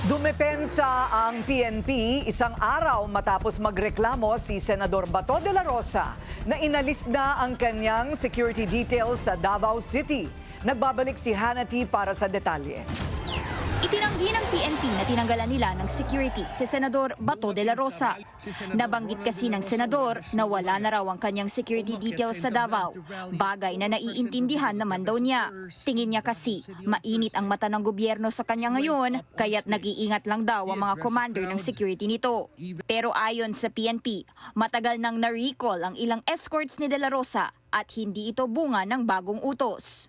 Dumepensa ang PNP isang araw matapos magreklamo si Senador Bato de la Rosa na inalis na ang kanyang security details sa Davao City. Nagbabalik si Hannity para sa detalye. Itinanggi ng PNP na tinanggalan nila ng security si Senador Bato de la Rosa. Nabanggit kasi ng senador na wala na raw ang kanyang security details sa Davao, bagay na naiintindihan naman daw niya. Tingin niya kasi mainit ang mata ng gobyerno sa kanya ngayon, kaya't nag-iingat lang daw ang mga commander ng security nito. Pero ayon sa PNP, matagal nang na-recall ang ilang escorts ni de la Rosa at hindi ito bunga ng bagong utos.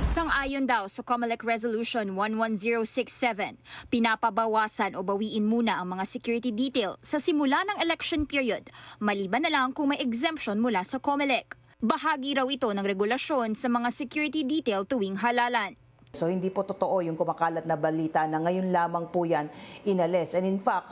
Sang-ayon daw sa COMELEC Resolution 11067, pinapabawasan o bawiin muna ang mga security detail sa simula ng election period, maliban na lang kung may exemption mula sa COMELEC. Bahagi raw ito ng regulasyon sa mga security detail tuwing halalan. So hindi po totoo yung kumakalat na balita na ngayon lamang po yan inalis. And in fact,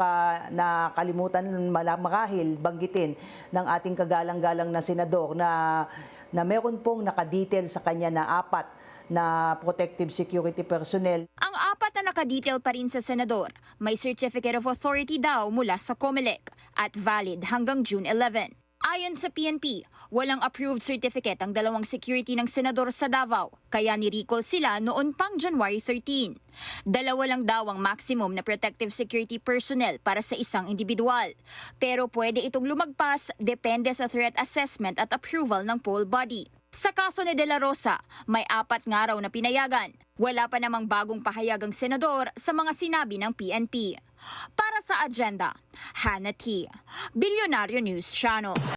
nakalimutan marahil banggitin ng ating kagalang-galang na senador na meron pong nakadetail sa kanya na 4 na protective security personnel. Ang 4 na nakadetail pa rin sa senador, may Certificate of Authority daw mula sa COMELEC at valid hanggang June 11. Ayon sa PNP, walang approved certificate ang 2 security ng senador sa Davao, kaya ni-recall sila noon pang January 13. 2 lang daw ang maximum na protective security personnel para sa isang individual. Pero pwede itong lumagpas depende sa threat assessment at approval ng poll body. Sa kaso ni de la Rosa, may 4 nga raw na pinayagan. Wala pa namang bagong pahayag ang senador sa mga sinabi ng PNP. Para sa agenda, Hannity, Bilyonaryo News Channel.